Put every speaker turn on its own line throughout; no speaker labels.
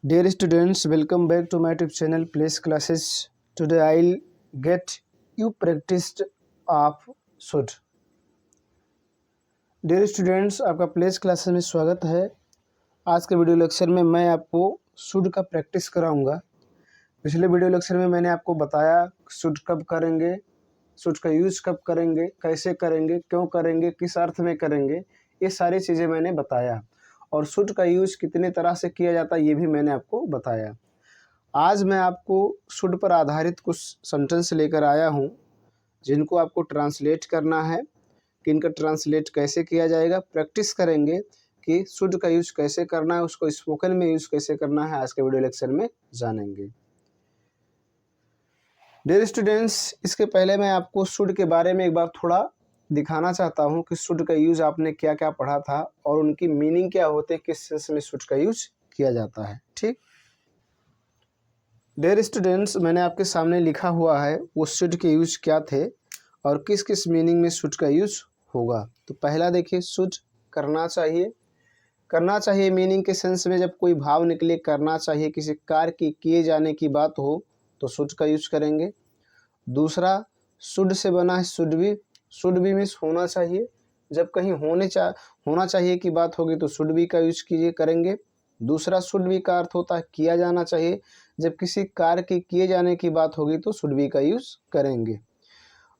Dear students, welcome back to my YouTube channel Place Classes. Today I'll get you practiced of should. Dear students, आपका place classes में स्वागत है। आज के video lecture में मैं आपको शुड का प्रैक्टिस कराऊंगा। पिछले वीडियो लेक्चर में मैंने आपको बताया शुड कब करेंगे, शुड का यूज़ कब करेंगे, कैसे करेंगे, क्यों करेंगे, किस अर्थ में करेंगे, ये सारी चीज़ें मैंने बताया। और शुड का यूज़ कितने तरह से किया जाता है ये भी मैंने आपको बताया। आज मैं आपको शुड पर आधारित कुछ सेंटेंस लेकर आया हूँ जिनको आपको ट्रांसलेट करना है कि इनका ट्रांसलेट कैसे किया जाएगा। प्रैक्टिस करेंगे कि शुड का यूज़ कैसे करना है, उसको स्पोकन में यूज़ कैसे करना है, आज के वीडियो लेक्चर में जानेंगे। डियर स्टूडेंट्स, इसके पहले मैं आपको शुड के बारे में एक बार थोड़ा दिखाना चाहता हूँ कि शुड का यूज़ आपने क्या क्या पढ़ा था और उनकी मीनिंग क्या होते हैं, किस सेंस में शुड का यूज़ किया जाता है। ठीक, डियर स्टूडेंट्स, मैंने आपके सामने लिखा हुआ है वो शुड के यूज़ क्या थे और किस किस मीनिंग में शुड का यूज़ होगा। तो पहला देखिए, शुड करना चाहिए। करना चाहिए मीनिंग के सेंस में जब कोई भाव निकले, करना चाहिए, किसी कार्य की किए जाने की बात हो तो शुड का यूज़ करेंगे। दूसरा, शुड से बना है should be. Should be means होना चाहिए। जब कहीं होना चाहिए की बात होगी तो शुड बी का यूज कीजिए करेंगे। दूसरा, शुड बी का अर्थ होता है किया जाना चाहिए। जब किसी कार्य के किए जाने की बात होगी तो शुड बी का यूज करेंगे।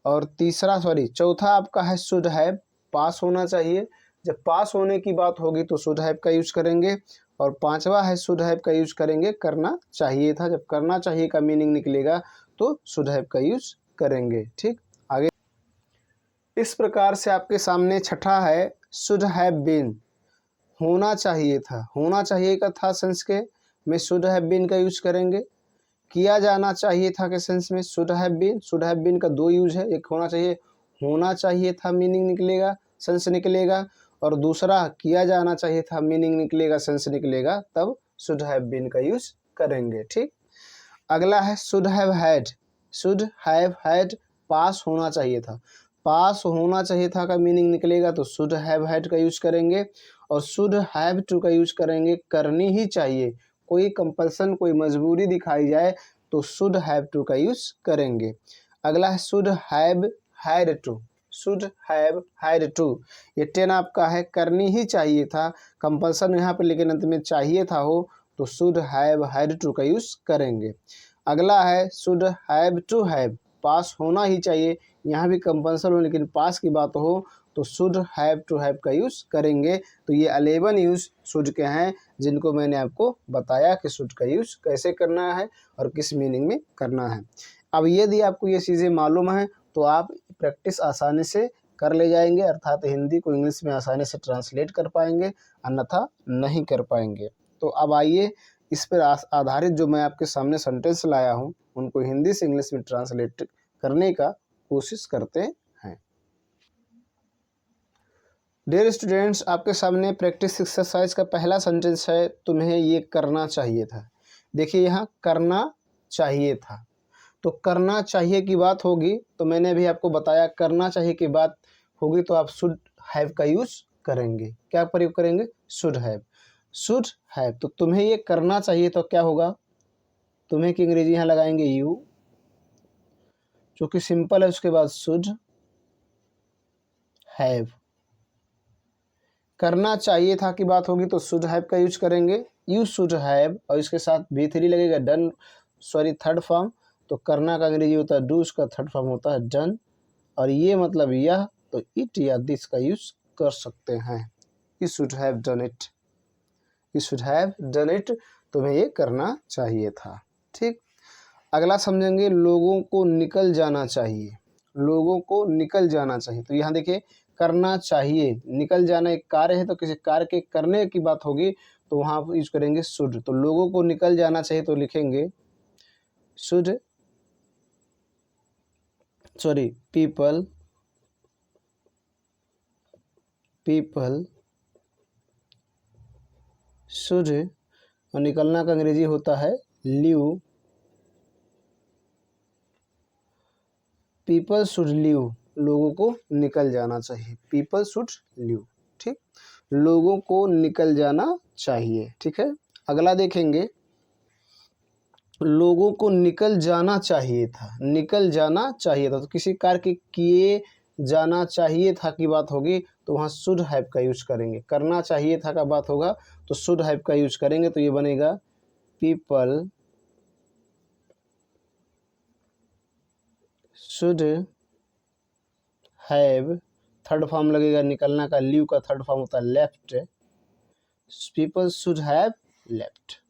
और चौथा आपका है शुड हैव, पास होना चाहिए। जब पास होने की बात होगी तो शुड हैव का यूज करेंगे। और पांचवा है शुड हैव का यूज करेंगे करना चाहिए था। जब करना चाहिए का मीनिंग निकलेगा तो शुड हैव का यूज करेंगे। ठीक, आगे इस प्रकार से आपके सामने छठा है शुड हैव बीन, होना चाहिए था। होना चाहिए का था सेंस के में शुड हैव बीन का यूज करेंगे। किया जाना चाहिए था के सेंस में should have been. Should have been का दो यूज है, एक होना चाहिए था मीनिंग निकलेगा, सेंस निकलेगा, और दूसरा किया जाना चाहिए था मीनिंग निकलेगा, सेंस निकलेगा, तब शुड हैव बीन का यूज करेंगे। ठीक, अगला है should have had. Should have had, pass होना चाहिए था। पास होना चाहिए था का मीनिंग निकलेगा तो शुड हैव हैड का यूज करेंगे। और शुड हैव टू का यूज करेंगे, करनी ही चाहिए। कोई कंपल्सन, कोई मजबूरी दिखाई जाए तो शुड हैव टू का यूज करेंगे। अगला है should have had to. Should have had to, ये 10 आपका है, करनी ही चाहिए था, कंपल्सन यहाँ पे लेकिन अंत में चाहिए था हो तो शुड हैव हैड टू का यूज करेंगे। अगला है should have to have, pass होना ही चाहिए, यहाँ भी कंपल्सन हो लेकिन पास की बात हो तो शुड हैव टू हैव का यूज़ करेंगे। तो ये 11 यूज़ शुड के हैं जिनको मैंने आपको बताया कि शुड का यूज़ कैसे करना है और किस मीनिंग में करना है। अब यदि आपको ये चीज़ें मालूम हैं तो आप प्रैक्टिस आसानी से कर ले जाएंगे, अर्थात हिंदी को इंग्लिश में आसानी से ट्रांसलेट कर पाएंगे, अन्यथा नहीं कर पाएंगे। तो अब आइए इस पर आधारित जो मैं आपके सामने सेंटेंस लाया हूँ उनको हिंदी से इंग्लिश में ट्रांसलेट करने का कोशिश करते हैं। डियर स्टूडेंट्स, आपके सामने प्रैक्टिस एक्सरसाइज का पहला सेंटेंस है, तुम्हें ये करना चाहिए था। देखिए यहाँ करना चाहिए था, तो करना चाहिए की बात होगी तो मैंने भी आपको बताया करना चाहिए की बात होगी तो आप शुड हैव का यूज करेंगे। क्या प्रयोग करेंगे? Should have. शुड हैव, तो तुम्हें ये करना चाहिए तो क्या होगा? तुम्हें की अंग्रेजी यहाँ लगाएंगे यू, जो कि सिंपल है, उसके बाद शुड हैव। करना चाहिए था की बात होगी तो शुड हैव का यूज करेंगे, यू शुड हैव, और इसके साथ V3 लगेगा, डन, थर्ड फॉर्म। तो करना का अंग्रेजी होता है डू, उसका थर्ड फॉर्म होता है डन, और ये मतलब यह, तो इट या दिस का यूज कर सकते हैं। You should have done it, you should have done it, तुम्हें ये करना चाहिए था। ठीक, अगला समझेंगे, लोगों को निकल जाना चाहिए। लोगों को निकल जाना चाहिए, तो यहाँ देखिए करना चाहिए, निकल जाना एक कार्य है, तो किसी कार्य के करने की बात होगी तो वहाँ आप यूज करेंगे शुड। तो लोगों को निकल जाना चाहिए तो लिखेंगे शुड, पीपल शुड, और निकलना का अंग्रेजी होता है लीव, पीपल शुड लीव, लोगों को निकल जाना चाहिए, पीपल शुड लीव। ठीक, लोगों को निकल जाना चाहिए। ठीक है, अगला देखेंगे, लोगों को निकल जाना चाहिए था, निकल जाना चाहिए था, तो किसी कार्य के किए जाना चाहिए था की बात होगी तो वहाँ शुड हैव का यूज करेंगे। करना चाहिए था का बात होगा तो शुड हैव का यूज करेंगे, तो ये बनेगा people should have, third form लगेगा निकलना का, लीव का थर्ड फॉर्म होता है left, people should have left.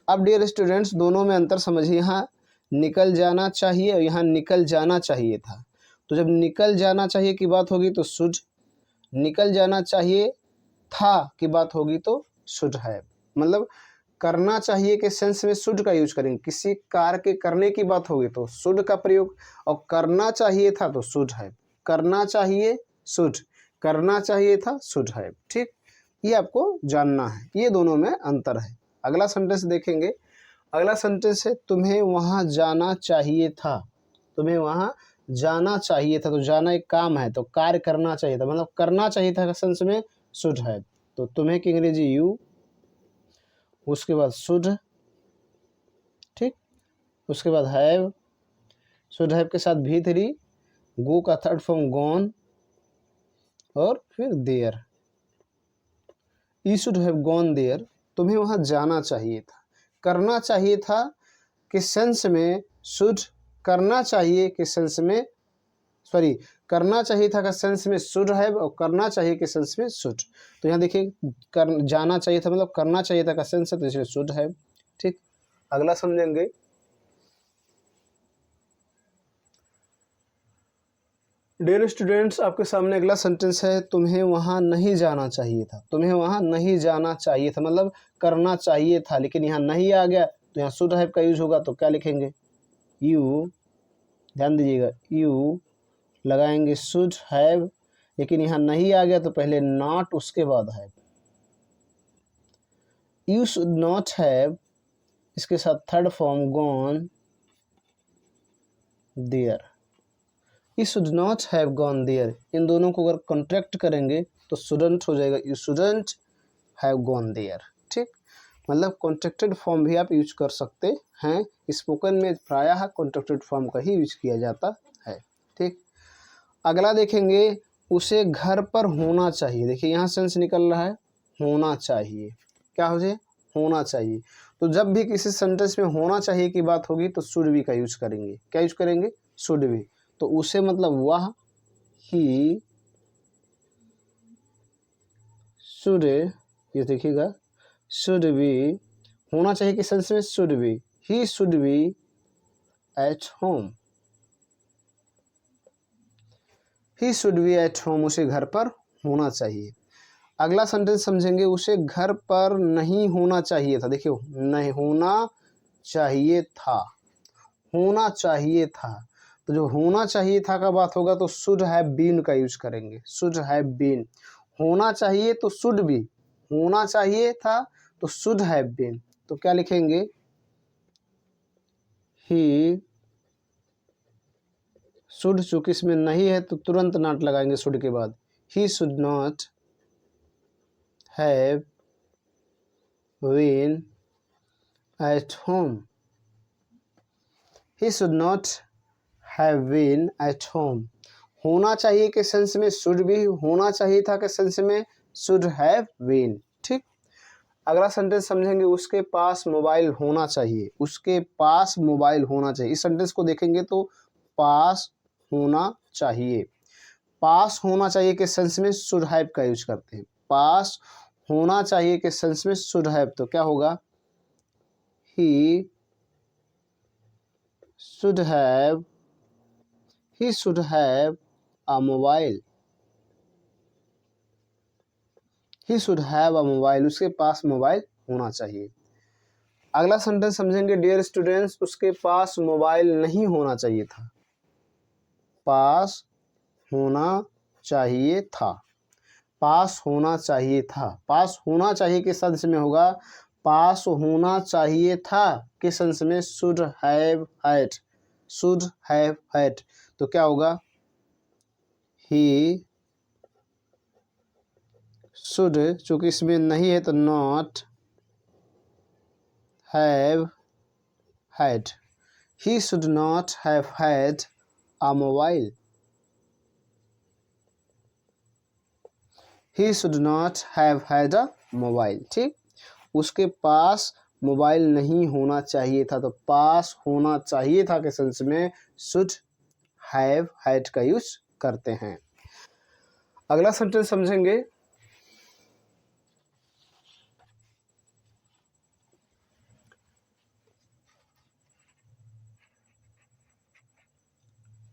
अब डियर स्टूडेंट्स दोनों में अंतर समझिए, यहाँ निकल जाना चाहिए और यहाँ निकल जाना चाहिए था। तो जब निकल जाना चाहिए की बात होगी तो शुड, निकल जाना चाहिए था की बात होगी तो शुड हैव। मतलब करना चाहिए के सेंस में शुड का यूज करेंगे, किसी कार्य के करने की बात होगी तो शुड का प्रयोग, और करना चाहिए था तो शुड हैव, करना चाहिए शुड, करना चाहिए था शुड हैव। ठीक, ये आपको जानना है, ये दोनों में अंतर है। अगला सेंटेंस देखेंगे, अगला सेंटेंस है तुम्हें वहाँ जाना चाहिए था, तुम्हें वहाँ जाना चाहिए था, तो जाना एक काम है तो कार्य करना चाहिए था, मतलब करना चाहिए था का सेंस में शुड हैव। तो तुम्हें की अंग्रेजी यू, उसके बाद शुड, ठीक, उसके बाद हैव, शुड हैव के साथ भी थ्री, गो का थर्ड फॉर्म गॉन, और फिर there, you should have gone there. तुम्हें वहाँ जाना चाहिए था, करना चाहिए था के सेंस में शुड, करना चाहिए के सेंस में, सॉरी, करना चाहिए था का सेंस में शुड हैव, और करना चाहिए के सेंस में शुड। तो यहाँ देखिए कर जाना चाहिए था मतलब करना चाहिए था का सेंस है तो इसलिए शुड हैव। ठीक, अगला समझेंगे, डियर स्टूडेंट्स आपके सामने अगला सेंटेंस है तुम्हें वहाँ नहीं जाना चाहिए था, तुम्हें वहाँ नहीं जाना चाहिए था, मतलब करना चाहिए था लेकिन यहाँ नहीं आ गया तो यहाँ शुड हैव का यूज होगा, तो क्या लिखेंगे यू, ध्यान दीजिएगा यू लगाएंगे शुड हैव, लेकिन यहाँ नहीं आ गया तो पहले नॉट उसके बाद have, you should not have, इसके साथ third form gone there, you should not have gone there. इन दोनों को अगर कॉन्ट्रैक्ट करेंगे तो शुडंट हो जाएगा, you shouldn't have gone there. ठीक, मतलब कॉन्ट्रैक्टेड फॉर्म भी आप यूज कर सकते हैं, स्पोकन में प्रायः कॉन्ट्रैक्टेड फॉर्म का ही यूज किया जाता है। ठीक, अगला देखेंगे उसे घर पर होना चाहिए। देखिए यहाँ सेंस निकल रहा है होना चाहिए, क्या हो जाए होना चाहिए। तो जब भी किसी सेंटेंस में होना चाहिए की बात होगी तो शुड बी का यूज करेंगे, क्या यूज करेंगे शुड बी। तो उसे मतलब वह, ही शुड, ये देखिएगा शुड बी, होना चाहिए कि सेंस में should be, he should be eight home, he should be at home, उसे घर पर होना चाहिए। अगला सेंटेंस समझेंगे उसे घर पर नहीं होना चाहिए था। देखियो नहीं होना चाहिए था, होना चाहिए था, तो जो होना चाहिए था का बात होगा तो शुड हैव बीन का यूज करेंगे, शुड हैव बीन। होना चाहिए तो शुड बी, होना चाहिए था तो शुड हैव बीन, तो क्या लिखेंगे ही शुड, चूंकि इसमें नहीं है तो तुरंत नॉट लगाएंगे शुड के बाद, he should not have been at home, he should not have been at home. होना चाहिए के सेंस में शुड भी, होना चाहिए था के सेंस में शुड हैव बीन। ठीक, अगला सेंटेंस समझेंगे उसके पास मोबाइल होना चाहिए, उसके पास मोबाइल होना चाहिए। इस सेंटेंस को देखेंगे तो पास होना चाहिए, पास होना चाहिए के सेंस में शुड हैव का यूज करते हैं, पास होना चाहिए के सेंस में शुड हैव, तो क्या होगा he should have, he should have a mobile, he should have a mobile, उसके पास मोबाइल होना चाहिए। अगला सेंटेंस समझेंगे डियर स्टूडेंट्स उसके पास मोबाइल नहीं होना चाहिए था, पास होना चाहिए था, पास होना चाहिए था, पास होना चाहिए किस सेंस में होगा, पास होना चाहिए था किस सेंस में should have had, should have had, तो क्या होगा ही शुड, चूंकि इसमें नहीं है तो not have had. He should not have had a mobile. He should not have had a mobile. ठीक, उसके पास मोबाइल नहीं होना चाहिए था, तो पास होना चाहिए था के सेंस में should have had का यूज करते हैं। अगला सेंटेंस समझेंगे।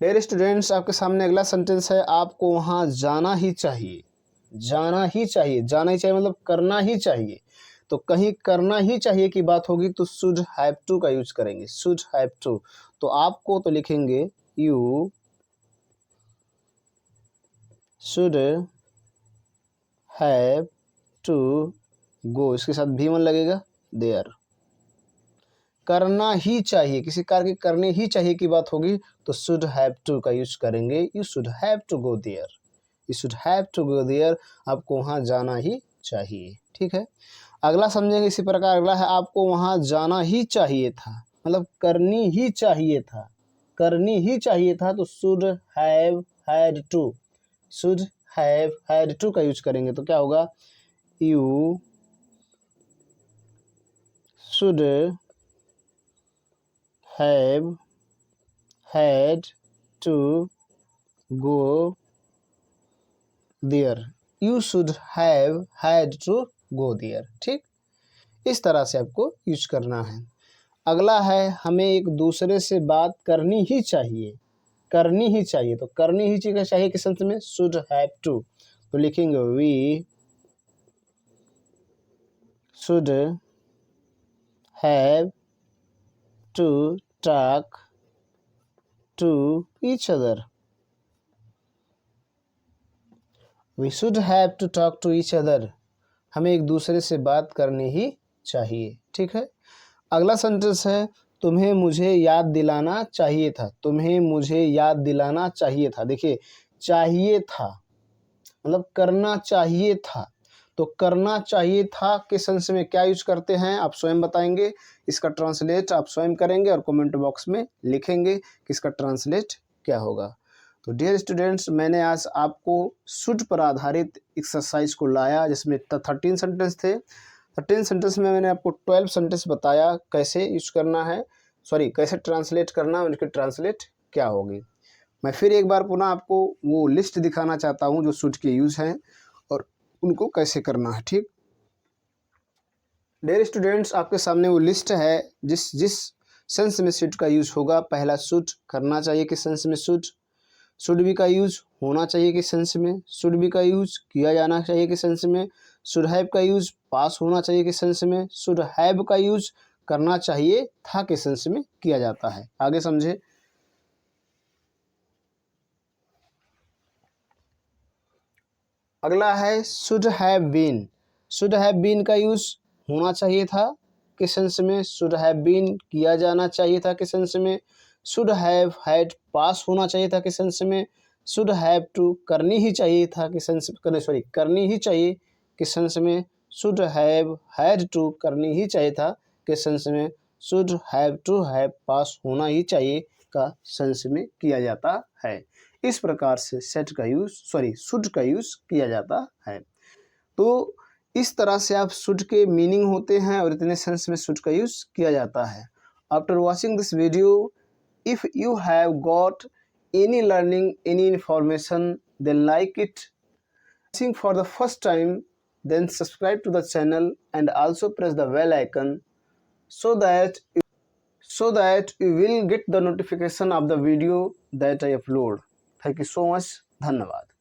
डियर स्टूडेंट्स, आपके सामने अगला सेंटेंस है, आपको वहां जाना ही चाहिए। जाना ही चाहिए, जाना ही चाहिए मतलब करना ही चाहिए। तो कहीं करना ही चाहिए की बात होगी तो शुड हैव टू का यूज करेंगे, शुड हैव टू। तो आपको तो लिखेंगे you should have to go, इसके साथ भी वन लगेगा देयर। करना ही चाहिए, किसी कार्य के करने ही चाहिए की बात होगी तो शुड हैव टू का यूज करेंगे, you should have to go there, you should have to go there, आपको वहाँ जाना ही चाहिए। ठीक है, अगला समझेंगे इसी प्रकार। अगला है, आपको वहाँ जाना ही चाहिए था, मतलब करनी ही चाहिए था, करनी ही चाहिए था, तो should have had to, should have had to का यूज करेंगे तो क्या होगा, you should have had to go there, you should have had to go there. ठीक, इस तरह से आपको यूज करना है। अगला है, हमें एक दूसरे से बात करनी ही चाहिए, करनी ही चाहिए, तो करनी ही चाहिए किस सेंस में, शुड हैव टू। तो लिखेंगे we should have to talk to each other, we should have to talk to each other, हमें एक दूसरे से बात करनी ही चाहिए। ठीक है, अगला सेंटेंस है, तुम्हें मुझे याद दिलाना चाहिए था, तुम्हें मुझे याद दिलाना चाहिए था। देखिए, चाहिए था मतलब करना चाहिए था, तो करना चाहिए था के सेंस में क्या यूज करते हैं आप स्वयं बताएंगे, इसका ट्रांसलेट आप स्वयं करेंगे और कमेंट बॉक्स में लिखेंगे कि इसका ट्रांसलेट क्या होगा। तो डियर स्टूडेंट्स, मैंने आज आपको शुड पर आधारित एक्सरसाइज को लाया, जिसमें 13 सेंटेंस थे। 13 सेंटेंस में मैंने आपको 12 सेंटेंस बताया कैसे यूज करना है, सॉरी कैसे ट्रांसलेट करना है, उनकी ट्रांसलेट क्या होगी। मैं फिर एक बार पुनः आपको वो लिस्ट दिखाना चाहता हूँ जो शुड के यूज हैं और उनको कैसे करना है। ठीक, डियर स्टूडेंट्स, आपके सामने वो लिस्ट है जिस जिस सेंस में शुड का यूज होगा। पहला, शुड करना चाहिए किस सेंस में, शुड बी का यूज होना चाहिए किस सेंस में, शुड बी का यूज किया जाना चाहिए किस सेंस में, शुड हैव का यूज पास होना चाहिए किस सेंस में, शुड हैव का यूज करना चाहिए था किस सेंस में किया जाता है। आगे समझे। अगला है should have been, should have been का यूज होना चाहिए था किस सेंस में, शुड हैव बीन किया जाना चाहिए था किस सेंस में, शुड हैव हैड पास होना चाहिए था किस सेंस में, शुड हैव टू करनी ही चाहिए था किस सेंस में, सॉरी करनी ही चाहिए किस सेंस में, शुड हैव हैड टू करनी ही चाहिए था किस सेंस में, should have to have pass होना ही चाहिए का सेंस में किया जाता है। इस प्रकार से सेट का यूज, सॉरी शुड का यूज किया जाता है। तो इस तरह से आप शुड के मीनिंग होते हैं और इतने सेंस में शुड का यूज किया जाता है। After watching this video, if you have got any learning, any information, then like it. Watching for the first time, then subscribe to the channel and also press the bell icon so that you will get the notification of the video that I upload. Thank you so much. धन्यवाद।